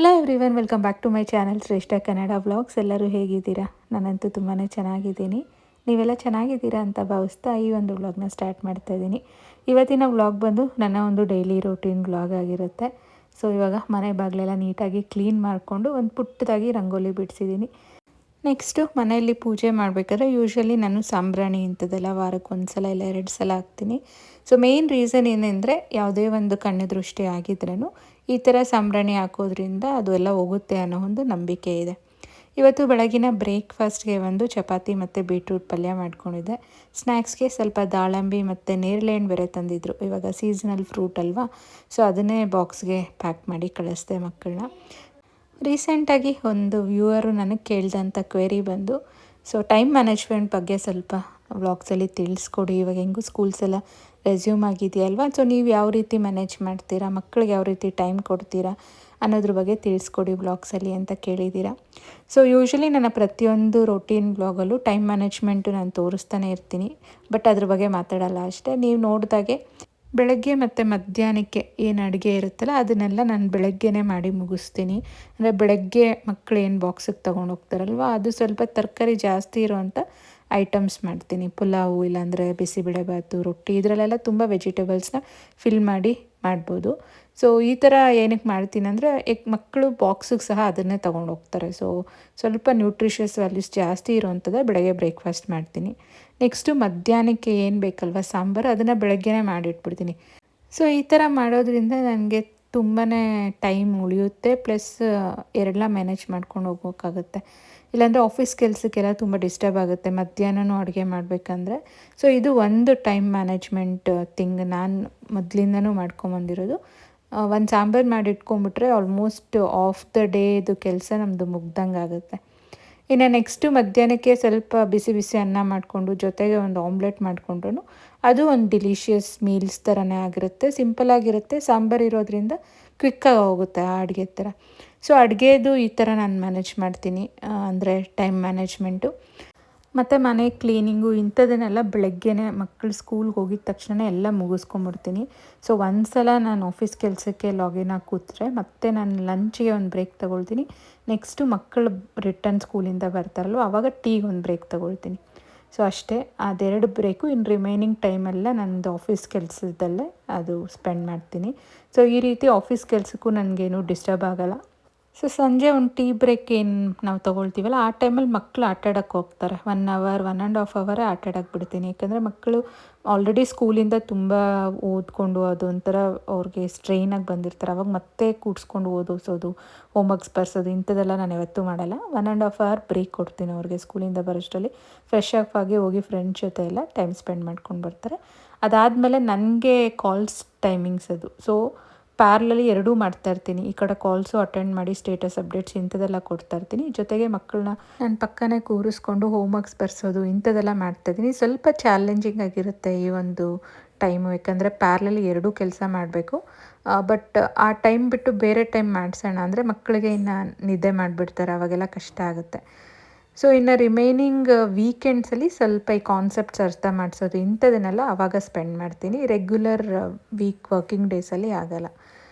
Hello everyone, welcome back to my channel Shreshtha Kannada vlogs. ಎಲ್ಲರೂ ಹೇಗಿದ್ದೀರಾ? ನಾನಂತೂ ತುಂಬಾ ಚೆನ್ನಾಗಿದ್ದೀನಿ. ನೀವೆಲ್ಲ ಚೆನ್ನಾಗಿದ್ದೀರಾ ಅಂತ ಭಾವಿಸ್ತಾ ಈ ಒಂದು ವ್ಲಾಗ್ನ ಸ್ಟಾರ್ಟ್ ಮಾಡ್ತಾ ಇದ್ದೀನಿ. ಇವತ್ತಿನ ವ್ಲಾಗ್ ಬಂದು ನನ್ನ ಒಂದು ಡೈಲಿ ರೂಟೀನ್ ವ್ಲಾಗ್ ಆಗಿರುತ್ತೆ. ಸೊ ಇವಾಗ ಮನೆ ಬಾಗಿಲೆಲ್ಲ ನೀಟಾಗಿ ಕ್ಲೀನ್ ಮಾಡಿಕೊಂಡು ಒಂದು ಪುಟ್ಟದಾಗಿ ರಂಗೋಲಿ ಬಿಡಿಸಿದ್ದೀನಿ. ನೆಕ್ಸ್ಟು ಮನೆಯಲ್ಲಿ ಪೂಜೆ ಮಾಡಬೇಕಾದ್ರೆ ಯೂಶ್ವಲಿ ನಾನು ಸಾಂಬ್ರಾಣಿ ಇಂಥದ್ದೆಲ್ಲ ವಾರಕ್ಕೊಂದು ಸಲ ಇಲ್ಲ 2 ಸಲ ಹಾಕ್ತೀನಿ. ಸೊ ಮೇನ್ ರೀಸನ್ ಏನೆಂದರೆ ಯಾವುದೇ ಒಂದು ಕಣ್ಣು ದೃಷ್ಟಿ ಆಗಿದ್ರೂ ಈ ಥರ ಸಾಂಬ್ರಾಣಿ ಹಾಕೋದ್ರಿಂದ ಅದು ಎಲ್ಲ ಹೋಗುತ್ತೆ ಅನ್ನೋ ಒಂದು ನಂಬಿಕೆ ಇದೆ. ಇವತ್ತು ಬೆಳಗಿನ ಬ್ರೇಕ್ಫಾಸ್ಟ್ಗೆ ಒಂದು ಚಪಾತಿ ಮತ್ತು ಬೀಟ್ರೂಟ್ ಪಲ್ಯ ಮಾಡ್ಕೊಂಡಿದ್ದೆ. ಸ್ನ್ಯಾಕ್ಸ್ಗೆ ಸ್ವಲ್ಪ ದಾಳಂಬಿ ಮತ್ತು ನೇರಳೆ ಹಣ್ಣು ಬೇರೆ ತಂದಿದ್ರು. ಇವಾಗ ಸೀಸನಲ್ ಫ್ರೂಟ್ ಅಲ್ವಾ, ಸೊ ಅದನ್ನೇ ಬಾಕ್ಸ್ಗೆ ಪ್ಯಾಕ್ ಮಾಡಿ ಕಳಿಸ್ದೆ ಮಕ್ಕಳನ್ನ. ರೀಸೆಂಟಾಗಿ ಒಂದು ವ್ಯೂವರು ನನಗೆ ಕೇಳಿದಂಥ ಕ್ವೆರಿ ಬಂದು, ಸೊ ಟೈಮ್ ಮ್ಯಾನೇಜ್ಮೆಂಟ್ ಬಗ್ಗೆ ಸ್ವಲ್ಪ ವ್ಲಾಗ್ಸಲ್ಲಿ ತಿಳಿಸ್ಕೊಡಿ. ಇವಾಗ ಹೆಂಗೂ ಸ್ಕೂಲ್ಸ್ ಎಲ್ಲ ರೆಸ್ಯೂಮ್ ಆಗಿದೆಯಲ್ವಾ, ಸೊ ನೀವು ಯಾವ ರೀತಿ ಮ್ಯಾನೇಜ್ ಮಾಡ್ತೀರಾ, ಮಕ್ಕಳಿಗೆ ಯಾವ ರೀತಿ ಟೈಮ್ ಕೊಡ್ತೀರಾ ಅನ್ನೋದ್ರ ಬಗ್ಗೆ ತಿಳಿಸ್ಕೊಡಿ ವ್ಲಾಗ್ಸಲ್ಲಿ ಅಂತ ಕೇಳಿದ್ದೀರಾ. ಸೊ ಯೂಶ್ವಲಿ ನನ್ನ ಪ್ರತಿಯೊಂದು ರೊಟೀನ್ ವ್ಲಾಗಲ್ಲೂ ಟೈಮ್ ಮ್ಯಾನೇಜ್ಮೆಂಟು ನಾನು ತೋರಿಸ್ತಾನೆ ಇರ್ತೀನಿ, ಬಟ್ ಅದ್ರ ಬಗ್ಗೆ ಮಾತಾಡಲ್ಲ ಅಷ್ಟೇ. ನೀವು ನೋಡಿದಾಗೆ ಬೆಳಗ್ಗೆ ಮತ್ತು ಮಧ್ಯಾಹ್ನಕ್ಕೆ ಏನು ಅಡುಗೆ ಇರುತ್ತಲ್ಲ ಅದನ್ನೆಲ್ಲ ನಾನು ಬೆಳಗ್ಗೆನೇ ಮಾಡಿ ಮುಗಿಸ್ತೀನಿ. ಅಂದರೆ ಬೆಳಗ್ಗೆ ಮಕ್ಕಳು ಏನು ಬಾಕ್ಸಿಗೆ ತೊಗೊಂಡು ಹೋಗ್ತಾರಲ್ವ, ಅದು ಸ್ವಲ್ಪ ತರಕಾರಿ ಜಾಸ್ತಿ ಇರೋವಂಥ ಐಟಮ್ಸ್ ಮಾಡ್ತೀನಿ. ಪುಲಾವು, ಇಲ್ಲಾಂದರೆ ಬಿಸಿಬೇಳೆಬಾತು, ರೊಟ್ಟಿ, ಇದರಲ್ಲೆಲ್ಲ ತುಂಬ ವೆಜಿಟೇಬಲ್ಸ್ನ ಫಿಲ್ ಮಾಡಿ ಮಾಡ್ಬೋದು. ಸೊ ಈ ಥರ ಏನಕ್ಕೆ ಮಾಡ್ತೀನಿ ಅಂದರೆ ಮಕ್ಕಳು ಬಾಕ್ಸಿಗೆ ಸಹ ಅದನ್ನೇ ತೊಗೊಂಡು ಹೋಗ್ತಾರೆ. ಸೊ ಸ್ವಲ್ಪ ನ್ಯೂಟ್ರಿಷಿಯಸ್ ವ್ಯಾಲ್ಯೂಸ್ ಜಾಸ್ತಿ ಇರೋವಂಥದ್ದು ಬೆಳಗ್ಗೆ ಬ್ರೇಕ್ಫಾಸ್ಟ್ ಮಾಡ್ತೀನಿ. ನೆಕ್ಸ್ಟು ಮಧ್ಯಾಹ್ನಕ್ಕೆ ಏನು ಬೇಕಲ್ವ ಸಾಂಬಾರು, ಅದನ್ನು ಬೆಳಗ್ಗೆನೇ ಮಾಡಿಟ್ಬಿಡ್ತೀನಿ. ಸೊ ಈ ಥರ ಮಾಡೋದ್ರಿಂದ ನನಗೆ ತುಂಬಾ ಟೈಮ್ ಉಳಿಯುತ್ತೆ, ಪ್ಲಸ್ ಎರಡನ್ನ ಮ್ಯಾನೇಜ್ ಮಾಡ್ಕೊಂಡು ಹೋಗೋಕ್ಕಾಗುತ್ತೆ. ಇಲ್ಲಾಂದರೆ ಆಫೀಸ್ ಕೆಲಸಕ್ಕೆಲ್ಲ ತುಂಬ ಡಿಸ್ಟರ್ಬ್ ಆಗುತ್ತೆ ಮಧ್ಯಾಹ್ನನೂ ಅಡುಗೆ ಮಾಡಬೇಕಂದ್ರೆ. ಸೊ ಇದು ಒಂದು ಟೈಮ್ ಮ್ಯಾನೇಜ್ಮೆಂಟ್ ಥಿಂಗ್ ನಾನು ಮೊದಲಿಂದನೂ ಮಾಡ್ಕೊಂಬಂದಿರೋದು. ಒಂದು ಸಾಂಬಾರು ಮಾಡಿಟ್ಕೊಂಡ್ಬಿಟ್ರೆ ಆಲ್ಮೋಸ್ಟ್ ಆಫ್ ದ ಡೇ ಇದು ಕೆಲಸ ನಮ್ಮದು ಮುಗ್ದಂಗೆ ಆಗುತ್ತೆ. ಇನ್ನು ನೆಕ್ಸ್ಟು ಮಧ್ಯಾಹ್ನಕ್ಕೆ ಸ್ವಲ್ಪ ಬಿಸಿ ಬಿಸಿ ಅನ್ನ ಮಾಡಿಕೊಂಡು ಜೊತೆಗೆ ಒಂದು ಆಮ್ಲೆಟ್ ಮಾಡಿಕೊಂಡ್ರು ಅದು ಒಂದು ಡಿಲಿಷಿಯಸ್ ಮೀಲ್ಸ್ ಥರನೇ ಆಗಿರುತ್ತೆ. ಸಿಂಪಲಾಗಿರುತ್ತೆ, ಸಾಂಬಾರು ಇರೋದ್ರಿಂದ ಕ್ವಿಕ್ಕಾಗಿ ಹೋಗುತ್ತೆ ಆ ಅಡುಗೆ ಥರ. ಸೊ ಅಡುಗೆದು ಈ ಥರ ನಾನು ಮ್ಯಾನೇಜ್ ಮಾಡ್ತೀನಿ, ಅಂದರೆ ಟೈಮ್ ಮ್ಯಾನೇಜ್ಮೆಂಟು. ಮತ್ತು ಮನೆ ಕ್ಲೀನಿಂಗು ಇಂಥದನ್ನೆಲ್ಲ ಬೆಳಗ್ಗೆನೇ ಮಕ್ಕಳು ಸ್ಕೂಲ್ಗೆ ಹೋಗಿದ ತಕ್ಷಣ ಎಲ್ಲ ಮುಗಿಸ್ಕೊಂಬಿಡ್ತೀನಿ. ಸೊ ಒಂದು ಸಲ ನಾನು ಆಫೀಸ್ ಕೆಲಸಕ್ಕೆ ಲಾಗಿನ್ ಆಗಿ ಕೂತ್ರೆ ಮತ್ತೆ ನಾನು ಲಂಚಿಗೆ ಒಂದು ಬ್ರೇಕ್ ತೊಗೊಳ್ತೀನಿ. ನೆಕ್ಸ್ಟು ಮಕ್ಕಳು ರಿಟರ್ನ್ ಸ್ಕೂಲಿಂದ ಬರ್ತಾರಲ್ವ ಆವಾಗ ಟೀಗೆ ಒಂದು ಬ್ರೇಕ್ ತೊಗೊಳ್ತೀನಿ. ಸೊ ಅಷ್ಟೇ, ಅದೆರಡು ಬ್ರೇಕು. ಇನ್ನು ರಿಮೈನಿಂಗ್ ಟೈಮೆಲ್ಲ ನನ್ನದು ಆಫೀಸ್ ಕೆಲಸದಲ್ಲೇ ಅದು ಸ್ಪೆಂಡ್ ಮಾಡ್ತೀನಿ. ಸೊ ಈ ರೀತಿ ಆಫೀಸ್ ಕೆಲಸಕ್ಕೂ ನನಗೇನು ಡಿಸ್ಟರ್ಬ್ ಆಗೋಲ್ಲ. ಸೊ ಸಂಜೆ ಒಂದು ಟೀ ಬ್ರೇಕ್ ಏನು ನಾವು ತೊಗೊಳ್ತೀವಲ್ಲ ಆ ಟೈಮಲ್ಲಿ ಮಕ್ಕಳು ಆಟಾಡೋಕ್ಕೆ ಹೋಗ್ತಾರೆ. 1 ಅವರ್ 1.5 ಅವರೇ ಆಟಾಡೋಕ್ಕೆ ಬಿಡ್ತೀನಿ. ಯಾಕಂದರೆ ಮಕ್ಕಳು ಆಲ್ರೆಡಿ ಸ್ಕೂಲಿಂದ ತುಂಬ ಓದ್ಕೊಂಡು ಅದೊಂಥರ ಅವ್ರಿಗೆ ಸ್ಟ್ರೈನಾಗಿ ಬಂದಿರ್ತಾರೆ. ಅವಾಗ ಮತ್ತೆ ಕೂಡಿಸ್ಕೊಂಡು ಓದಿಸೋದು, ಹೋಮ್ವರ್ಕ್ಸ್ ಬರ್ಸೋದು ಇಂಥದ್ದೆಲ್ಲ ನಾನು ಯಾವತ್ತೂ ಮಾಡಲ್ಲ. 1.5 ಅವರ್ ಬ್ರೇಕ್ ಕೊಡ್ತೀನಿ ಅವ್ರಿಗೆ. ಸ್ಕೂಲಿಂದ ಬರೋಷ್ಟರಲ್ಲಿ ಫ್ರೆಶ್ ಅಪ್ ಆಗಿ ಹೋಗಿ ಫ್ರೆಂಡ್ಸ್ ಜೊತೆ ಎಲ್ಲ ಟೈಮ್ ಸ್ಪೆಂಡ್ ಮಾಡ್ಕೊಂಡು ಬರ್ತಾರೆ. ಅದಾದಮೇಲೆ ನನಗೆ ಕಾಲ್ಸ್ ಟೈಮಿಂಗ್ಸ್ ಅದು. ಸೊ ಪ್ಯಾರ್ಲಲ್ಲಿ ಎರಡೂ ಮಾಡ್ತಾಯಿರ್ತೀನಿ. ಈ ಕಡೆ ಕಾಲ್ಸು ಅಟೆಂಡ್ ಮಾಡಿ ಸ್ಟೇಟಸ್ ಅಪ್ಡೇಟ್ಸ್ ಇಂಥದ್ದೆಲ್ಲ ಕೊಡ್ತಾಯಿರ್ತೀನಿ. ಜೊತೆಗೆ ಮಕ್ಕಳನ್ನ ನನ್ನ ಪಕ್ಕನೇ ಕೂರಿಸ್ಕೊಂಡು ಹೋಮ್ವರ್ಕ್ಸ್ ಬರ್ಸೋದು ಇಂಥದ್ದೆಲ್ಲ ಮಾಡ್ತಾಯಿದ್ದೀನಿ. ಸ್ವಲ್ಪ ಚಾಲೆಂಜಿಂಗ್ ಆಗಿರುತ್ತೆ ಈ ಒಂದು ಟೈಮು, ಯಾಕಂದರೆ ಪ್ಯಾರ್ಲಲ್ಲಿ ಎರಡೂ ಕೆಲಸ ಮಾಡಬೇಕು. ಬಟ್ ಆ ಟೈಮ್ ಬಿಟ್ಟು ಬೇರೆ ಟೈಮ್ ಮಾಡಿಸೋಣ ಅಂದರೆ ಮಕ್ಕಳಿಗೆ ಇನ್ನು ನಿದ್ದೆ ಮಾಡಿಬಿಡ್ತಾರೆ, ಅವಾಗೆಲ್ಲ ಕಷ್ಟ ಆಗುತ್ತೆ. ಸೊ ಇನ್ನು ರಿಮೈನಿಂಗ್ ವೀಕೆಂಡ್ಸಲ್ಲಿ ಸ್ವಲ್ಪ ಈ ಕಾನ್ಸೆಪ್ಟ್ಸ್ ಅರ್ಥ ಮಾಡಿಸೋದು ಇಂಥದನ್ನೆಲ್ಲ ಆವಾಗ ಸ್ಪೆಂಡ್ ಮಾಡ್ತೀನಿ. ರೆಗ್ಯುಲರ್ ವರ್ಕಿಂಗ್ ಡೇಸಲ್ಲಿ ಆಗಲ್ಲ.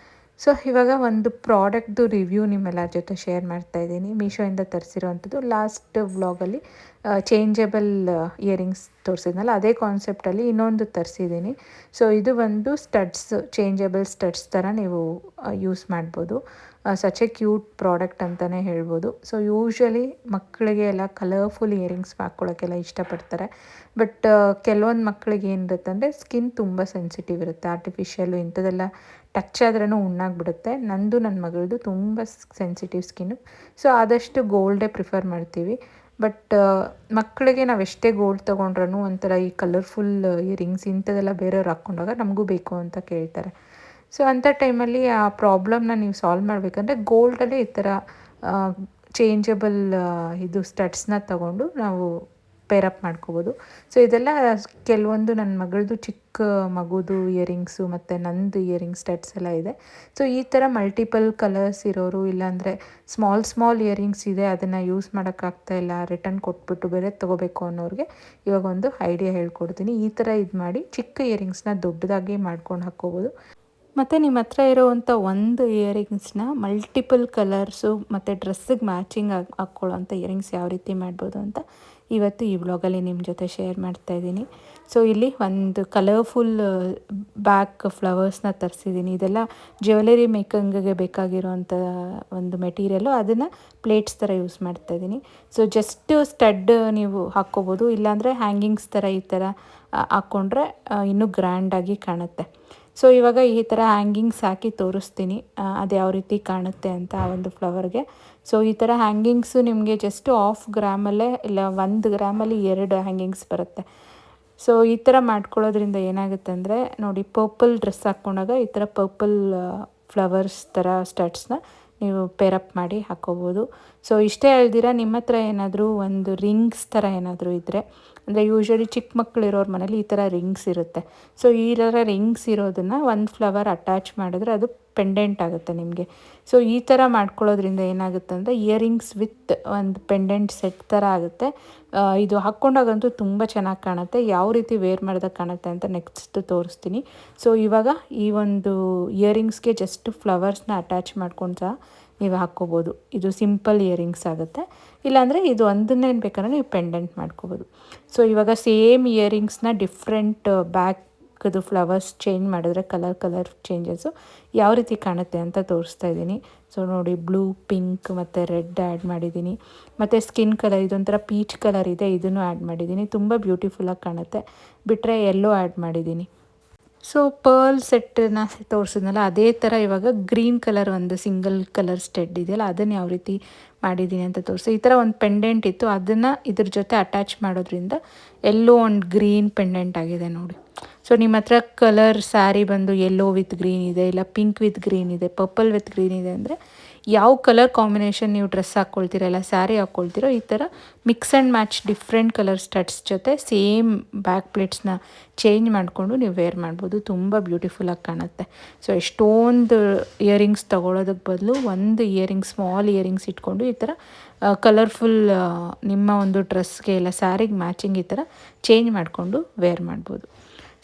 ಸೊ ಇವಾಗ ಒಂದು ಪ್ರಾಡಕ್ಟ್ದು ರಿವ್ಯೂ ನಿಮ್ಮೆಲ್ಲರ ಜೊತೆ ಶೇರ್ ಮಾಡ್ತಾಯಿದ್ದೀನಿ. ಮೀಶೋಯಿಂದ ತರಿಸಿರೋವಂಥದ್ದು. ಲಾಸ್ಟ್ ವ್ಲಾಗಲ್ಲಿ ಚೇಂಜಬಲ್ ಇಯರಿಂಗ್ಸ್ ತೋರಿಸಿದ್ನಲ್ಲ ಅದೇ ಕಾನ್ಸೆಪ್ಟಲ್ಲಿ ಇನ್ನೊಂದು ತರಿಸಿದ್ದೀನಿ. ಸೊ ಇದು ಒಂದು ಸ್ಟಡ್ಸ್, ಚೇಂಜಬಲ್ ಸ್ಟಡ್ಸ್ ಥರ ನೀವು ಯೂಸ್ ಮಾಡ್ಬೋದು. ಸಚ್ ಎ ಕ್ಯೂಟ್ ಪ್ರಾಡಕ್ಟ್ ಅಂತಲೇ ಹೇಳ್ಬೋದು. ಸೊ ಯೂಶ್ವಲಿ ಮಕ್ಕಳಿಗೆ ಎಲ್ಲ ಕಲರ್ಫುಲ್ ಇಯರಿಂಗ್ಸ್ ಹಾಕ್ಕೊಳ್ಳೋಕ್ಕೆಲ್ಲ ಇಷ್ಟಪಡ್ತಾರೆ. ಬಟ್ ಕೆಲವೊಂದು ಮಕ್ಕಳಿಗೆ ಏನಿರುತ್ತೆ ಅಂದರೆ ಸ್ಕಿನ್ ತುಂಬ ಸೆನ್ಸಿಟಿವ್ ಇರುತ್ತೆ. ಆರ್ಟಿಫಿಷಿಯಲ್ಲು ಇಂಥದ್ದೆಲ್ಲ ಟಚ್ ಆದ್ರೂ ಹುಣ್ಣಾಗ್ಬಿಡುತ್ತೆ. ನಂದು ನನ್ನ ಮಗಳದು ತುಂಬ ಸೆನ್ಸಿಟಿವ್ ಸ್ಕಿನ್ನು. ಸೊ ಆದಷ್ಟು ಗೋಲ್ಡೇ ಪ್ರಿಫರ್ ಮಾಡ್ತೀವಿ. ಬಟ್ ಮಕ್ಕಳಿಗೆ ನಾವು ಎಷ್ಟೇ ಗೋಲ್ಡ್ ತೊಗೊಂಡ್ರೂ ಒಂಥರ ಈ ಕಲರ್ಫುಲ್ ಇಯರಿಂಗ್ಸ್ ಇಂಥದ್ದೆಲ್ಲ ಬೇರೆಯವ್ರು ಹಾಕ್ಕೊಂಡಾಗ ನಮಗೂ ಬೇಕು ಅಂತ ಕೇಳ್ತಾರೆ. ಸೊ ಅಂಥ ಟೈಮಲ್ಲಿ ಆ ಪ್ರಾಬ್ಲಮ್ನ ನೀವು ಸಾಲ್ವ್ ಮಾಡಬೇಕಂದ್ರೆ ಗೋಲ್ಡಲ್ಲೇ ಈ ಥರ ಚೇಂಜಬಲ್ ಇದು ಸ್ಟಡ್ಸ್ನ ತೊಗೊಂಡು ನಾವು ಪೇರಪ್ ಮಾಡ್ಕೋಬೋದು. ಸೊ ಇದೆಲ್ಲ ಕೆಲವೊಂದು ನನ್ನ ಮಗಳದು ಚಿಕ್ಕ ಮಗುದು ಇಯರಿಂಗ್ಸು ಮತ್ತು ನಂದು ಇಯರಿಂಗ್ ಸ್ಟಡ್ಸ್ ಎಲ್ಲ ಇದೆ. ಸೊ ಈ ಥರ ಮಲ್ಟಿಪಲ್ ಕಲರ್ಸ್ ಇರೋರು, ಇಲ್ಲಾಂದರೆ ಸ್ಮಾಲ್ ಇಯರಿಂಗ್ಸ್ ಇದೆ ಅದನ್ನು ಯೂಸ್ ಮಾಡೋಕ್ಕಾಗ್ತಾಯಿಲ್ಲ, ರಿಟರ್ನ್ ಕೊಟ್ಬಿಟ್ಟು ಬೇರೆ ತೊಗೋಬೇಕು ಅನ್ನೋರಿಗೆ ಇವಾಗ ಒಂದು ಐಡಿಯಾ ಹೇಳ್ಕೊಡ್ತೀನಿ. ಈ ಥರ ಇದು ಮಾಡಿ ಚಿಕ್ಕ ಇಯರಿಂಗ್ಸ್ನ ದೊಡ್ಡದಾಗಿ ಮಾಡ್ಕೊಂಡು ಹಾಕ್ಕೋಬೋದು. ಮತ್ತು ನಿಮ್ಮ ಹತ್ರ ಇರೋವಂಥ ಒಂದು ಇಯರಿಂಗ್ಸ್ನ ಮಲ್ಟಿಪಲ್ ಕಲರ್ಸು ಮತ್ತು ಡ್ರೆಸ್ಸಿಗೆ ಮ್ಯಾಚಿಂಗ್ ಹಾಕ್ಕೊಳ್ಳೋವಂಥ ಇಯರಿಂಗ್ಸ್ ಯಾವ ರೀತಿ ಮಾಡ್ಬೋದು ಅಂತ ಇವತ್ತು ಈ ವ್ಲಾಗಲ್ಲಿ ನಿಮ್ಮ ಜೊತೆ ಶೇರ್ ಮಾಡ್ತಾಯಿದ್ದೀನಿ. ಸೊ ಇಲ್ಲಿ ಒಂದು ಕಲರ್ಫುಲ್ ಬ್ಯಾಕ್ ಫ್ಲವರ್ಸ್ನ ತರಿಸಿದ್ದೀನಿ. ಇದೆಲ್ಲ ಜ್ಯುವೆಲರಿ ಮೇಕಿಂಗಿಗೆ ಬೇಕಾಗಿರೋವಂಥ ಒಂದು ಮೆಟೀರಿಯಲು, ಅದನ್ನು ಪ್ಲೇಟ್ಸ್ ಥರ ಯೂಸ್ ಮಾಡ್ತಾಯಿದ್ದೀನಿ. ಸೊ ಜಸ್ಟ್ ಸ್ಟಡ್ ನೀವು ಹಾಕ್ಕೋಬೋದು, ಇಲ್ಲಾಂದರೆ ಹ್ಯಾಂಗಿಂಗ್ಸ್ ಥರ ಈ ಥರ ಹಾಕ್ಕೊಂಡ್ರೆ ಇನ್ನೂ ಗ್ರ್ಯಾಂಡಾಗಿ ಕಾಣುತ್ತೆ. ಸೊ ಇವಾಗ ಈ ಥರ ಹ್ಯಾಂಗಿಂಗ್ಸ್ ಹಾಕಿ ತೋರಿಸ್ತೀನಿ ಅದು ಯಾವ ರೀತಿ ಕಾಣುತ್ತೆ ಅಂತ ಆ ಒಂದು ಫ್ಲವರ್ಗೆ. ಸೊ ಈ ಥರ ಹ್ಯಾಂಗಿಂಗ್ಸು ನಿಮಗೆ ಜಸ್ಟು 1/2 ಗ್ರಾಮಲ್ಲೇ ಇಲ್ಲ 1 ಗ್ರಾಮಲ್ಲಿ 2 ಹ್ಯಾಂಗಿಂಗ್ಸ್ ಬರುತ್ತೆ. ಸೊ ಈ ಥರ ಮಾಡ್ಕೊಳ್ಳೋದ್ರಿಂದ ಏನಾಗುತ್ತೆ ಅಂದರೆ ನೋಡಿ, ಪರ್ಪಲ್ ಡ್ರೆಸ್ ಹಾಕ್ಕೊಂಡಾಗ ಈ ಥರ ಪರ್ಪಲ್ ಫ್ಲವರ್ಸ್ ಥರ ಸ್ಟಡ್ಸ್ನ ನೀವು ಪೇರಪ್ ಮಾಡಿ ಹಾಕ್ಕೋಬೋದು. ಸೊ ಇಷ್ಟೇ ಹೇಳ್ದಿರ ನಿಮ್ಮ ಹತ್ರ ಏನಾದರೂ ಒಂದು ರಿಂಗ್ಸ್ ಥರ ಏನಾದರೂ ಇದ್ದರೆ, ಅಂದರೆ ಯೂಶ್ವಲಿ ಚಿಕ್ಕ ಮಕ್ಕಳಿರೋರ ಮನೇಲಿ ಈ ಥರ ರಿಂಗ್ಸ್ ಇರುತ್ತೆ. ಸೊ ಈ ಥರ ರಿಂಗ್ಸ್ ಇರೋದನ್ನು ಒಂದು ಫ್ಲವರ್ ಅಟ್ಯಾಚ್ ಮಾಡಿದ್ರೆ ಅದು ಪೆಂಡೆಂಟ್ ಆಗುತ್ತೆ ನಿಮಗೆ. ಸೊ ಈ ಥರ ಮಾಡ್ಕೊಳ್ಳೋದ್ರಿಂದ ಏನಾಗುತ್ತೆ ಅಂದರೆ ಇಯರಿಂಗ್ಸ್ ವಿತ್ ಒಂದು ಪೆಂಡೆಂಟ್ ಸೆಟ್ ಥರ ಆಗುತ್ತೆ. ಇದು ಹಾಕ್ಕೊಂಡಾಗಂತೂ ತುಂಬ ಚೆನ್ನಾಗಿ ಕಾಣುತ್ತೆ. ಯಾವ ರೀತಿ ವೇರ್ ಮಾಡಿದಾಗ ಕಾಣುತ್ತೆ ಅಂತ ನೆಕ್ಸ್ಟ್ ತೋರಿಸ್ತೀನಿ. ಸೊ ಇವಾಗ ಈ ಒಂದು ಇಯರಿಂಗ್ಸ್ಗೆ ಜಸ್ಟ್ ಫ್ಲವರ್ಸ್ನ ಅಟ್ಯಾಚ್ ಮಾಡ್ಕೊಂಡು ಸಹ ನೀವು ಹಾಕ್ಕೋಬೋದು. ಇದು ಸಿಂಪಲ್ ಇಯರಿಂಗ್ಸ್ ಆಗುತ್ತೆ. ಇಲ್ಲಾಂದರೆ ಇದು ಒಂದನ್ನೇನು ಬೇಕಾದ್ರೆ ನೀವು ಪೆಂಡೆಂಟ್ ಮಾಡ್ಕೋಬೋದು. ಸೊ ಇವಾಗ ಸೇಮ್ ಇಯರಿಂಗ್ಸ್ನ ಡಿಫ್ರೆಂಟ್ ಬ್ಯಾಕ್ದು ಫ್ಲವರ್ಸ್ ಚೇಂಜ್ ಮಾಡಿದ್ರೆ ಕಲರ್ ಚೇಂಜಸ್ಸು ಯಾವ ರೀತಿ ಕಾಣುತ್ತೆ ಅಂತ ತೋರಿಸ್ತಾ ಇದ್ದೀನಿ. ಸೊ ನೋಡಿ, ಬ್ಲೂ, ಪಿಂಕ್ ಮತ್ತು ರೆಡ್ ಆ್ಯಡ್ ಮಾಡಿದ್ದೀನಿ. ಮತ್ತು ಸ್ಕಿನ್ ಕಲರ್ ಇದೊಂಥರ ಪೀಚ್ ಕಲರ್ ಇದೆ, ಇದನ್ನು ಆ್ಯಡ್ ಮಾಡಿದ್ದೀನಿ. ತುಂಬ ಬ್ಯೂಟಿಫುಲ್ಲಾಗಿ ಕಾಣುತ್ತೆ. ಬಿಟ್ಟರೆ ಯೆಲ್ಲೋ ಆ್ಯಡ್ ಮಾಡಿದ್ದೀನಿ. ಸೊ ಪರ್ಲ್ ಸೆಟ್ಟನ್ನ ತೋರಿಸಿದ್ನಲ್ಲ, ಅದೇ ಥರ ಇವಾಗ ಗ್ರೀನ್ ಕಲರ್ ಒಂದು ಸಿಂಗಲ್ ಕಲರ್ ಸ್ಟೆಡ್ ಇದೆಯಲ್ಲ, ಅದನ್ನು ಯಾವ ರೀತಿ ಮಾಡಿದ್ದೀನಿ ಅಂತ ತೋರಿಸಿ. ಈ ಥರ ಒಂದು ಪೆಂಡೆಂಟ್ ಇತ್ತು, ಅದನ್ನು ಇದ್ರ ಜೊತೆ ಅಟ್ಯಾಚ್ ಮಾಡೋದ್ರಿಂದ ಎಲ್ಲೋ ಒಂದು ಗ್ರೀನ್ ಪೆಂಡೆಂಟ್ ಆಗಿದೆ ನೋಡಿ. ಸೊ ನಿಮ್ಮ ಹತ್ರ ಕಲರ್ ಸ್ಯಾರಿ ಬಂದು ಯೆಲ್ಲೋ ವಿತ್ ಗ್ರೀನ್ ಇದೆ, ಇಲ್ಲ ಪಿಂಕ್ ವಿತ್ ಗ್ರೀನ್ ಇದೆ, ಪರ್ಪಲ್ ವಿತ್ ಗ್ರೀನ್ ಇದೆ ಅಂದರೆ ಯಾವ ಕಲರ್ ಕಾಂಬಿನೇಷನ್ ನೀವು ಡ್ರೆಸ್ ಹಾಕ್ಕೊಳ್ತೀರೋ ಇಲ್ಲ ಸ್ಯಾರಿ ಹಾಕ್ಕೊಳ್ತೀರೋ, ಈ ಥರ mix and match different colour studs ಜೊತೆ ಸೇಮ್ ಬ್ಯಾಕ್ ಪ್ಲೇಟ್ಸ್ನ ಚೇಂಜ್ ಮಾಡಿಕೊಂಡು ನೀವು ವೇರ್ ಮಾಡ್ಬೋದು. ತುಂಬ ಬ್ಯೂಟಿಫುಲ್ಲಾಗಿ ಕಾಣುತ್ತೆ. ಸೊ ಎಷ್ಟೊಂದು ಇಯರಿಂಗ್ಸ್ ತೊಗೊಳೋದಕ್ಕೆ ಬದಲು ಒಂದು ಇಯರಿಂಗ್ಸ್, ಸ್ಮಾಲ್ ಇಯರಿಂಗ್ಸ್ ಇಟ್ಕೊಂಡು ಈ ಥರ ಕಲರ್ಫುಲ್ ನಿಮ್ಮ ಒಂದು ಡ್ರೆಸ್ಗೆ ಇಲ್ಲ ಸ್ಯಾರಿಗೆ ಮ್ಯಾಚಿಂಗ್ ಈ ಥರ ಚೇಂಜ್ ಮಾಡಿಕೊಂಡು ವೇರ್ ಮಾಡ್ಬೋದು.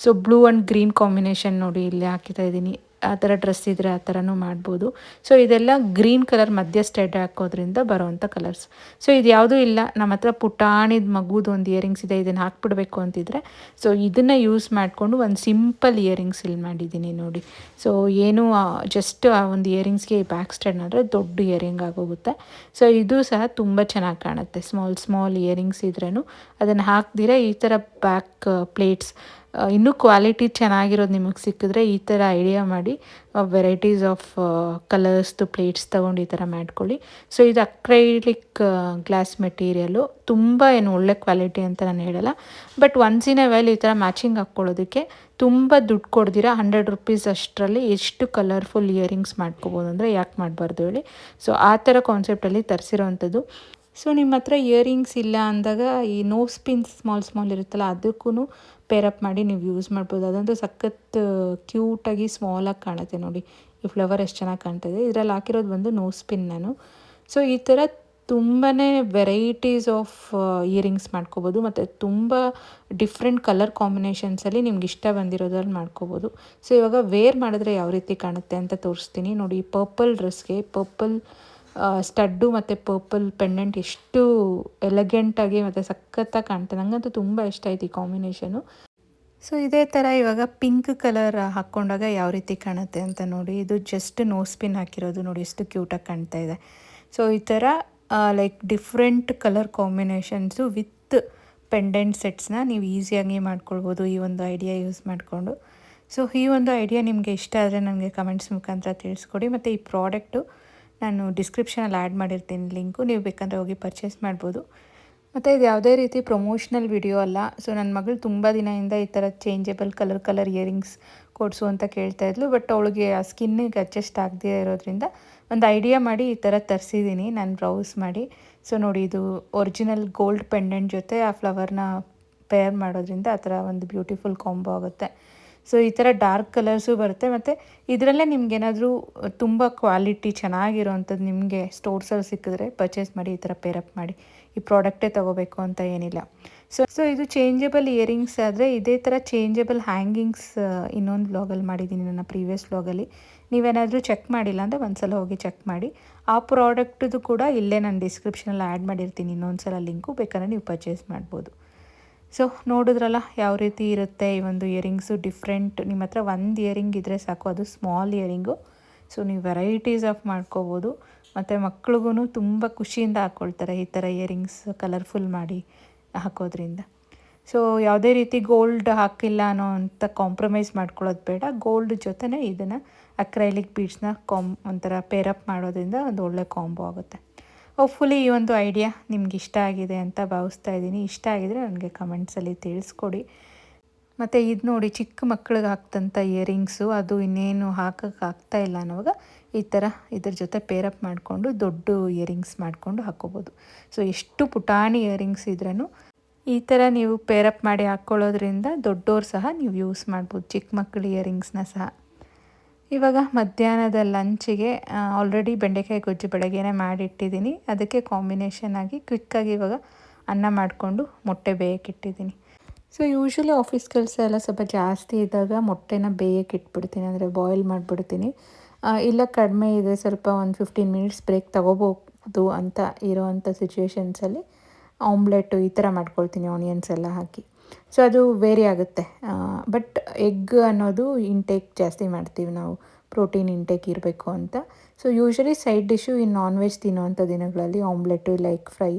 So blue and green combination ನೋಡಿ ಇಲ್ಲಿ ಹಾಕಿತಾ ಇದ್ದೀನಿ. ಆ ಥರ ಡ್ರೆಸ್ ಇದ್ದರೆ ಆ ಥರನೂ ಮಾಡ್ಬೋದು. ಸೊ ಇದೆಲ್ಲ ಗ್ರೀನ್ ಕಲರ್ ಮಧ್ಯ ಸ್ಟೆಡ್ ಹಾಕೋದ್ರಿಂದ ಬರೋವಂಥ ಕಲರ್ಸ್. ಸೊ ಇದು ಯಾವುದೂ ಇಲ್ಲ, ನಮ್ಮ ಹತ್ರ ಪುಟಾಣಿದ ಮಗುದು ಒಂದು ಇಯರಿಂಗ್ಸ್ ಇದೆ, ಇದನ್ನು ಹಾಕ್ಬಿಡ್ಬೇಕು ಅಂತಿದ್ರೆ ಸೊ ಇದನ್ನು ಯೂಸ್ ಮಾಡಿಕೊಂಡು ಒಂದು ಸಿಂಪಲ್ ಇಯರಿಂಗ್ಸ್ ಇಲ್ಲಿ ಮಾಡಿದ್ದೀನಿ ನೋಡಿ. ಸೊ ಏನು ಜಸ್ಟ್ ಆ ಒಂದು ಇಯರಿಂಗ್ಸ್ಗೆ ಬ್ಯಾಕ್ ಸ್ಟೆಡ್ ಮಾಡಿದ್ರೆ ದೊಡ್ಡ ಇಯರಿಂಗ್ ಆಗೋಗುತ್ತೆ. ಸೊ ಇದು ಸಹ ತುಂಬ ಚೆನ್ನಾಗಿ ಕಾಣುತ್ತೆ. ಸ್ಮಾಲ್ ಇಯರಿಂಗ್ಸ್ ಇದ್ರೂ ಅದನ್ನು ಹಾಕ್ದಿರ ಈ ಥರ ಬ್ಯಾಕ್ ಪ್ಲೇಟ್ಸ್ ಇನ್ನೂ ಕ್ವಾಲಿಟಿ ಚೆನ್ನಾಗಿರೋದು ನಿಮಗೆ ಸಿಕ್ಕಿದ್ರೆ ಈ ಥರ ಐಡಿಯಾ ಮಾಡಿ ವೆರೈಟೀಸ್ ಆಫ್ ಕಲರ್ಸ್ದು ಪ್ಲೇಟ್ಸ್ ತೊಗೊಂಡು ಈ ಥರ ಮಾಡ್ಕೊಳ್ಳಿ. ಸೊ ಇದು ಅಕ್ರೈಲಿಕ್ ಗ್ಲಾಸ್ ಮೆಟೀರಿಯಲು, ತುಂಬ ಏನು ಒಳ್ಳೆ ಕ್ವಾಲಿಟಿ ಅಂತ ನಾನು ಹೇಳಲ್ಲ. But once in a while ಈ ಥರ ಮ್ಯಾಚಿಂಗ್ ಹಾಕ್ಕೊಳ್ಳೋದಕ್ಕೆ ತುಂಬ ದುಡ್ಡು ಕೊಡ್ದಿರ 100 ರೂಪೀಸ್ ಅಷ್ಟರಲ್ಲಿ ಎಷ್ಟು ಕಲರ್ಫುಲ್ ಇಯರಿಂಗ್ಸ್ ಮಾಡ್ಕೋಬೋದು ಅಂದರೆ ಯಾಕೆ ಮಾಡಬಾರ್ದು ಹೇಳಿ. ಸೊ ಆ ಥರ ಕಾನ್ಸೆಪ್ಟಲ್ಲಿ ತರಿಸಿರೋವಂಥದ್ದು. ಸೊ ನಿಮ್ಮ ಹತ್ರ ಇಯರಿಂಗ್ಸ್ ಇಲ್ಲ ಅಂದಾಗ ಈ ನೋಸ್ ಪಿನ್ಸ್ ಸ್ಮಾಲ್ ಇರುತ್ತಲ್ಲ, ಅದಕ್ಕೂ ಪೇರಪ್ ಮಾಡಿ ನೀವು ಯೂಸ್ ಮಾಡ್ಬೋದು. ಅದಂತೂ ಸಖತ್ ಕ್ಯೂಟಾಗಿ ಸ್ಮಾಲಾಗಿ ಕಾಣುತ್ತೆ ನೋಡಿ. ಈ ಫ್ಲವರ್ ಎಷ್ಟು ಚೆನ್ನಾಗಿ ಕಾಣ್ತಾಯಿದೆ. ಇದರಲ್ಲಿ ಹಾಕಿರೋದು ಬಂದು ನೋಸ್ ಪಿನ್ ನಾನು. ಸೊ ಈ ಥರ ತುಂಬಾ ವೆರೈಟೀಸ್ ಆಫ್ ಇಯರಿಂಗ್ಸ್ ಮಾಡ್ಕೋಬೋದು ಮತ್ತು ತುಂಬ ಡಿಫ್ರೆಂಟ್ ಕಲರ್ ಕಾಂಬಿನೇಷನ್ಸಲ್ಲಿ ನಿಮ್ಗೆ ಇಷ್ಟ ಬಂದಿರೋದ್ರಲ್ಲಿ ಮಾಡ್ಕೋಬೋದು. ಸೊ ಇವಾಗ ವೇರ್ ಮಾಡಿದ್ರೆ ಯಾವ ರೀತಿ ಕಾಣುತ್ತೆ ಅಂತ ತೋರಿಸ್ತೀನಿ ನೋಡಿ. ಪರ್ಪಲ್ ಡ್ರೆಸ್ಗೆ ಪರ್ಪಲ್ ಸ್ಟಡ್ಡು ಮತ್ತು ಪರ್ಪಲ್ ಪೆಂಡೆಂಟ್ ಎಷ್ಟು ಎಲೆಗೆಂಟಾಗಿ ಮತ್ತು ಸಖತ್ತಾಗಿ ಕಾಣ್ತದೆ. ನನಗಂತೂ ತುಂಬ ಇಷ್ಟ ಆಯ್ತು ಈ ಕಾಂಬಿನೇಷನು. ಸೊ ಇದೇ ಥರ ಇವಾಗ ಪಿಂಕ್ ಕಲರ್ ಹಾಕ್ಕೊಂಡಾಗ ಯಾವ ರೀತಿ ಕಾಣುತ್ತೆ ಅಂತ ನೋಡಿ. ಇದು ಜಸ್ಟ್ ನೋಸ್ ಪಿನ್ ಹಾಕಿರೋದು ನೋಡಿ, ಎಷ್ಟು ಕ್ಯೂಟಾಗಿ ಕಾಣ್ತಾ ಇದೆ. ಸೊ ಈ ಥರ like different colour combinations with pendant ಸೆಟ್ಸ್ನ ನೀವು ಈಸಿಯಾಗಿ ಮಾಡ್ಕೊಳ್ಬೋದು ಈ ಒಂದು ಐಡಿಯಾ ಯೂಸ್ ಮಾಡಿಕೊಂಡು. ಸೊ ಈ ಒಂದು ಐಡಿಯಾ ನಿಮಗೆ ಇಷ್ಟ ಆದರೆ ನನಗೆ ಕಮೆಂಟ್ಸ್ ಮುಖಾಂತರ ತಿಳಿಸ್ಕೊಡಿ. ಮತ್ತು ಈ ಪ್ರಾಡಕ್ಟು ನಾನು ಡಿಸ್ಕ್ರಿಪ್ಷನಲ್ಲಿ ಆ್ಯಡ್ ಮಾಡಿರ್ತೀನಿ ಲಿಂಕು, ನೀವು ಬೇಕಂದರೆ ಹೋಗಿ ಪರ್ಚೇಸ್ ಮಾಡ್ಬೋದು. ಮತ್ತು ಇದು ಯಾವುದೇ ರೀತಿ ಪ್ರಮೋಷ್ನಲ್ ವಿಡಿಯೋ ಅಲ್ಲ. ಸೊ ನನ್ನ ಮಗಳು ತುಂಬ ದಿನದಿಂದ ಈ ಥರ ಚೇಂಜಬಲ್ ಕಲರ್ ಇಯರಿಂಗ್ಸ್ ಕೊಡಿಸು ಅಂತ ಕೇಳ್ತಾಯಿದ್ಲು. ಬಟ್ ಅವಳಿಗೆ ಆ ಸ್ಕಿನ್ನಿಗೆ ಅಡ್ಜಸ್ಟ್ ಆಗದೇ ಇರೋದ್ರಿಂದ ಒಂದು ಐಡಿಯಾ ಮಾಡಿ ಈ ಥರ ತರಿಸಿದ್ದೀನಿ ನಾನು ಬ್ರೌಸ್ ಮಾಡಿ. ಸೊ ನೋಡಿ, ಇದು ಒರಿಜಿನಲ್ ಗೋಲ್ಡ್ ಪೆಂಡೆಂಟ್ ಜೊತೆ ಆ ಫ್ಲವರ್ನ ಪೇರ್ ಮಾಡೋದ್ರಿಂದ ಆ ಥರ ಒಂದು ಬ್ಯೂಟಿಫುಲ್ ಕಾಂಬೋ ಆಗುತ್ತೆ. ಸೊ ಈ ಥರ ಡಾರ್ಕ್ ಕಲರ್ಸು ಬರುತ್ತೆ. ಮತ್ತು ಇದರಲ್ಲೇ ನಿಮ್ಗೇನಾದರೂ ತುಂಬ ಕ್ವಾಲಿಟಿ ಚೆನ್ನಾಗಿರೋವಂಥದ್ದು ನಿಮಗೆ ಸ್ಟೋರ್ಸಲ್ಲಿ ಸಿಕ್ಕಿದ್ರೆ ಪರ್ಚೇಸ್ ಮಾಡಿ, ಈ ಥರ ಪೇರಪ್ ಮಾಡಿ. ಈ ಪ್ರಾಡಕ್ಟೇ ತೊಗೋಬೇಕು ಅಂತ ಏನಿಲ್ಲ. ಸೊ ಇದು ಚೇಂಜಬಲ್ ಇಯರಿಂಗ್ಸ್ ಆದರೆ ಇದೇ ಥರ ಚೇಂಜಬಲ್ ಹ್ಯಾಂಗಿಂಗ್ಸ್ ಇನ್ನೊಂದು ವ್ಲಾಗಲ್ಲಿ ಮಾಡಿದ್ದೀನಿ, ನನ್ನ ಪ್ರೀವಿಯಸ್ ವ್ಲಾಗಲ್ಲಿ. ನೀವೇನಾದರೂ ಚೆಕ್ ಮಾಡಿಲ್ಲ ಅಂದರೆ ಒಂದು ಸಲ ಹೋಗಿ ಚೆಕ್ ಮಾಡಿ. ಆ ಪ್ರಾಡಕ್ಟ್ದು ಕೂಡ ಇಲ್ಲೇ ನಾನು ಡಿಸ್ಕ್ರಿಪ್ಷನಲ್ಲಿ ಆ್ಯಡ್ ಮಾಡಿರ್ತೀನಿ, ಇನ್ನೊಂದು ಸಲ ಲಿಂಕು, ಬೇಕಾದ್ರೆ ನೀವು ಪರ್ಚೇಸ್ ಮಾಡ್ಬೋದು. ಸೊ ನೋಡಿದ್ರಲ್ಲ ಯಾವ ರೀತಿ ಇರುತ್ತೆ ಈ ಒಂದು ಇಯರಿಂಗ್ಸು. ಡಿಫ್ರೆಂಟ್, ನಿಮ್ಮ ಹತ್ರ ಒಂದು ಇಯರಿಂಗ್ ಇದ್ದರೆ ಸಾಕು, ಅದು ಸ್ಮಾಲ್ ಇಯರಿಂಗು. ಸೊ ನೀವು ವೆರೈಟೀಸ್ ಆಫ್ ಮಾಡ್ಕೋಬೋದು. ಮತ್ತು ಮಕ್ಳಿಗೂ ತುಂಬ ಖುಷಿಯಿಂದ ಹಾಕ್ಕೊಳ್ತಾರೆ ಈ ಥರ ಇಯರಿಂಗ್ಸ್ ಕಲರ್ಫುಲ್ ಮಾಡಿ ಹಾಕೋದ್ರಿಂದ. ಸೊ ಯಾವುದೇ ರೀತಿ ಗೋಲ್ಡ್ ಹಾಕಿಲ್ಲ ಅನ್ನೋ ಅಂತ ಕಾಂಪ್ರಮೈಸ್ ಮಾಡ್ಕೊಳ್ಳೋದು ಬೇಡ. ಗೋಲ್ಡ್ ಜೊತೆನೇ ಇದನ್ನು ಅಕ್ರೈಲಿಕ್ ಬೀಡ್ಸ್ನ ಒಂಥರ ಪೇರಪ್ ಮಾಡೋದ್ರಿಂದ ಒಂದು ಒಳ್ಳೆ ಕಾಂಬೋ ಆಗುತ್ತೆ. ಹೋಪ್ಫುಲಿ ಈ ಒಂದು ಐಡಿಯಾ ನಿಮ್ಗೆ ಇಷ್ಟ ಆಗಿದೆ ಅಂತ ಭಾವಿಸ್ತಾ ಇದ್ದೀನಿ. ಇಷ್ಟ ಆಗಿದರೆ ನನಗೆ ಕಮೆಂಟ್ಸಲ್ಲಿ ತಿಳಿಸ್ಕೊಡಿ. ಮತ್ತು ಇದು ನೋಡಿ, ಚಿಕ್ಕ ಮಕ್ಳಿಗೆ ಹಾಕ್ತಂಥ ಇಯರಿಂಗ್ಸು, ಅದು ಇನ್ನೇನು ಹಾಕೋಕ್ಕಾಗ್ತಾ ಇಲ್ಲ ಅನ್ನೋವಾಗ ಈ ಥರ ಇದ್ರ ಜೊತೆ ಪೇರಪ್ ಮಾಡಿಕೊಂಡು ದೊಡ್ಡ ಇಯರಿಂಗ್ಸ್ ಮಾಡಿಕೊಂಡು ಹಾಕ್ಕೋಬೋದು. ಸೊ ಎಷ್ಟು ಪುಟಾಣಿ ಇಯರಿಂಗ್ಸ್ ಇದ್ರೂ ಈ ಥರ ನೀವು ಪೇರಪ್ ಮಾಡಿ ಹಾಕ್ಕೊಳ್ಳೋದ್ರಿಂದ ದೊಡ್ಡೋರು ಸಹ ನೀವು ಯೂಸ್ ಮಾಡ್ಬೋದು, ಚಿಕ್ಕ ಮಕ್ಕಳ ಇಯರಿಂಗ್ಸ್ನ ಸಹ. ಇವಾಗ ಮಧ್ಯಾಹ್ನದ ಲಂಚಿಗೆ ಆಲ್ರೆಡಿ ಬೆಂಡೆಕಾಯಿ ಗೊಜ್ಜು ಬೆಳಗ್ಗೆನೇ ಮಾಡಿಟ್ಟಿದ್ದೀನಿ. ಅದಕ್ಕೆ ಕಾಂಬಿನೇಷನ್ ಆಗಿ ಕ್ವಿಕ್ಕಾಗಿ ಇವಾಗ ಅನ್ನ ಮಾಡಿಕೊಂಡು ಮೊಟ್ಟೆ ಬೇಯಕ್ಕಿಟ್ಟಿದ್ದೀನಿ. ಸೊ ಯೂಶ್ವಲಿ ಆಫೀಸ್ ಕೆಲಸ ಎಲ್ಲ ಸ್ವಲ್ಪ ಜಾಸ್ತಿ ಇದ್ದಾಗ ಮೊಟ್ಟೆನ ಬೇಯಕ್ಕಿಟ್ಬಿಡ್ತೀನಿ, ಅಂದರೆ ಬಾಯ್ಲ್ ಮಾಡಿಬಿಡ್ತೀನಿ. ಇಲ್ಲ ಕಡಿಮೆ ಇದೆ, ಸ್ವಲ್ಪ ಒಂದು 15 ಮಿನಿಟ್ಸ್ ಬ್ರೇಕ್ ತೊಗೋಬೋದು ಅಂತ ಇರೋವಂಥ ಸಿಚುವೇಶನ್ಸಲ್ಲಿ ಆಮ್ಲೆಟು ಈ ಥರ ಮಾಡ್ಕೊಳ್ತೀನಿ, ಆನಿಯನ್ಸ್ ಎಲ್ಲ ಹಾಕಿ. ಸೊ ಅದು ವೇರಿ ಆಗುತ್ತೆ. ಬಟ್ ಎಗ್ ಅನ್ನೋದು ಇಂಟೇಕ್ ಜಾಸ್ತಿ ಮಾಡ್ತೀವಿ ನಾವು, ಪ್ರೋಟೀನ್ ಇಂಟೇಕ್ ಇರಬೇಕು ಅಂತ. ಸೊ ಯೂಶ್ವಲಿ ಸೈಡ್ ಡಿಶ್ಶು ಈ ನಾನ್ ವೆಜ್ ತಿನ್ನೋವಂಥ ದಿನಗಳಲ್ಲಿ ಆಮ್ಲೆಟು, ಇಲ್ಲ ಎಗ್ ಫ್ರೈ,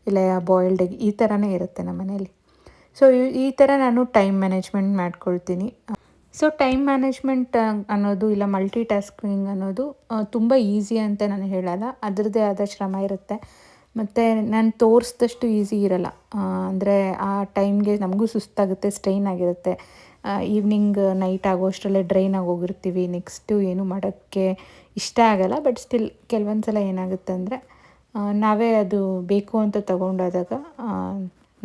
ಇಲ್ಲ ಬಾಯ್ಲ್ಡ್ ಎಗ್ ಈ ಥರನೇ ಇರುತ್ತೆ ನಮ್ಮ ಮನೇಲಿ. ಸೊ ಈ ಥರ ನಾನು ಟೈಮ್ ಮ್ಯಾನೇಜ್ಮೆಂಟ್ ಮಾಡ್ಕೊಳ್ತೀನಿ. ಸೊ ಟೈಮ್ ಮ್ಯಾನೇಜ್ಮೆಂಟ್ ಅನ್ನೋದು, ಇಲ್ಲ ಮಲ್ಟಿ ಟಾಸ್ಕಿಂಗ್ ಅನ್ನೋದು ತುಂಬ ಈಸಿ ಅಂತ ನಾನು ಹೇಳಲ್ಲ. ಅದರದ್ದೇ ಆದ ಶ್ರಮ ಇರುತ್ತೆ. ಮತ್ತು ನಾನು ತೋರಿಸಿದಷ್ಟು ಈಸಿ ಇರಲ್ಲ. ಅಂದರೆ ಆ ಟೈಮ್ಗೆ ನಮಗೂ ಸುಸ್ತಾಗುತ್ತೆ, ಸ್ಟ್ರೈನ್ ಆಗಿರುತ್ತೆ. ಈವ್ನಿಂಗ್ ನೈಟ್ ಆಗೋಷ್ಟರಲ್ಲೇ ಡ್ರೈನ್ ಆಗೋಗಿರ್ತೀವಿ. ನೆಕ್ಸ್ಟು ಏನು ಮಾಡೋಕ್ಕೆ ಇಷ್ಟ ಆಗಲ್ಲ. ಬಟ್ ಸ್ಟಿಲ್ ಕೆಲವೊಂದು ಸಲ ಏನಾಗುತ್ತೆ ಅಂದರೆ ನಾವೇ ಅದು ಬೇಕು ಅಂತ ತಗೊಂಡಾದಾಗ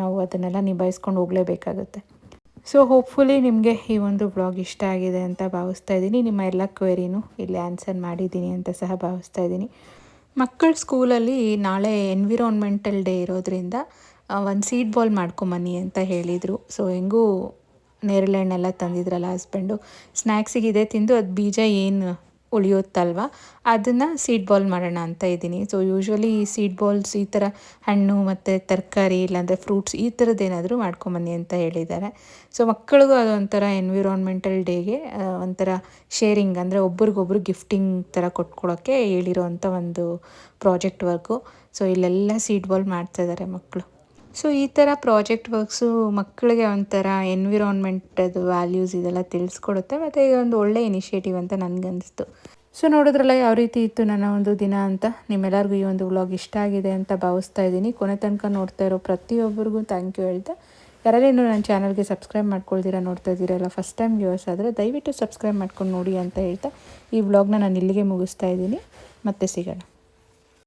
ನಾವು ಅದನ್ನೆಲ್ಲ ನಿಭಾಯಿಸ್ಕೊಂಡು ಹೋಗಲೇಬೇಕಾಗುತ್ತೆ. ಸೊ ಹೋಪ್ಫುಲಿ ನಿಮಗೆ ಈ ಒಂದು ವ್ಲಾಗ್ ಇಷ್ಟ ಆಗಿದೆ ಅಂತ ಭಾವಿಸ್ತಾ ಇದ್ದೀನಿ. ನಿಮ್ಮ ಎಲ್ಲ ಕ್ವೆರಿನೂ ಇಲ್ಲಿ ಆನ್ಸರ್ ಮಾಡಿದ್ದೀನಿ ಅಂತ ಸಹ ಭಾವಿಸ್ತಾ ಇದ್ದೀನಿ. ಮಕ್ಕಳ ಸ್ಕೂಲಲ್ಲಿ ನಾಳೆ ಎನ್ವಿರಾನ್ಮೆಂಟಲ್ ಡೇ ಇರೋದ್ರಿಂದ ಒಂದು ಸೀಡ್ ಬಾಲ್ ಮಾಡ್ಕೊಂಬನ್ನಿ ಅಂತ ಹೇಳಿದರು. ಸೊ ಹೆಂಗೂ ನೇರಳೆ ಹಣ್ಣೆಲ್ಲ ತಂದಿದ್ರಲ್ಲ ಹಸ್ಬೆಂಡು, ಸ್ನ್ಯಾಕ್ಸಿಗೆ ಇದೇ ತಿಂದು ಅದು ಬೀಜ ಏನು ಉಳಿಯುತ್ತಲ್ವ ಅದನ್ನು ಸೀಡ್ ಬಾಲ್ ಮಾಡೋಣ ಅಂತ ಇದ್ದೀನಿ. ಸೊ ಯೂಶ್ವಲಿ ಈ ಸೀಡ್ ಬಾಲ್ಸ್ ಈ ಥರ ಹಣ್ಣು ಮತ್ತು ತರಕಾರಿ ಇಲ್ಲಾಂದರೆ ಫ್ರೂಟ್ಸ್ ಈ ಥರದ್ದೇನಾದರೂ ಮಾಡ್ಕೊಂಬನ್ನಿ ಅಂತ ಹೇಳಿದ್ದಾರೆ. ಸೊ ಮಕ್ಕಳಿಗೂ ಅದೊಂಥರ ಎನ್ವಿರಾನ್ಮೆಂಟಲ್ ಡೇಗೆ ಒಂಥರ ಶೇರಿಂಗ್, ಅಂದರೆ ಒಬ್ರಿಗೊಬ್ರು ಗಿಫ್ಟಿಂಗ್ ಥರ ಕೊಟ್ಕೊಳೋಕ್ಕೆ ಹೇಳಿರೋವಂಥ ಒಂದು ಪ್ರಾಜೆಕ್ಟ್ ವರ್ಕು. ಸೊ ಇಲ್ಲೆಲ್ಲ ಸೀಡ್ ಬಾಲ್ ಮಾಡ್ತಾಯಿದ್ದಾರೆ ಮಕ್ಕಳು. ಸೊ ಈ ಥರ ಪ್ರಾಜೆಕ್ಟ್ ವರ್ಕ್ಸು ಮಕ್ಕಳಿಗೆ ಒಂಥರ ಎನ್ವಿರಾನ್ಮೆಂಟದು ವ್ಯಾಲ್ಯೂಸ್ ಇದೆಲ್ಲ ತಿಳಿಸ್ಕೊಡುತ್ತೆ. ಮತ್ತು ಇದೊಂದು ಒಳ್ಳೆ ಇನಿಷಿಯೇಟಿವ್ ಅಂತ ನನಗನ್ನಿಸ್ತು. ಸೊ ನೋಡಿದ್ರಲ್ಲ ಯಾವ ರೀತಿ ಇತ್ತು ನನ್ನ ಒಂದು ದಿನ ಅಂತ. ನಿಮ್ಮೆಲ್ಲರಿಗೂ ಈ ಒಂದು ವ್ಲಾಗ್ ಇಷ್ಟ ಆಗಿದೆ ಅಂತ ಭಾವಿಸ್ತಾ ಇದ್ದೀನಿ. ಕೊನೆ ತನಕ ನೋಡ್ತಾ ಇರೋ ಪ್ರತಿಯೊಬ್ಬರಿಗೂ ಥ್ಯಾಂಕ್ ಯು ಹೇಳ್ತಾ, ಯಾರೆಲ್ಲ ಇನ್ನೂ ನನ್ನ ಚಾನಲ್ಗೆ ಸಬ್ಸ್ಕ್ರೈಬ್ ಮಾಡ್ಕೊಳ್ದಿರ ನೋಡ್ತಾ ಇದ್ದೀರಲ್ಲ, ಫಸ್ಟ್ ಟೈಮ್ ವ್ಯೂವರ್ಸ್ ಆದರೆ ದಯವಿಟ್ಟು ಸಬ್ಸ್ಕ್ರೈಬ್ ಮಾಡ್ಕೊಂಡು ನೋಡಿ ಅಂತ ಹೇಳ್ತಾ ಈ ವ್ಲಾಗ್ನ ನಾನು ಇಲ್ಲಿಗೆ ಮುಗಿಸ್ತಾ ಇದ್ದೀನಿ. ಮತ್ತೆ ಸಿಗೋಣ.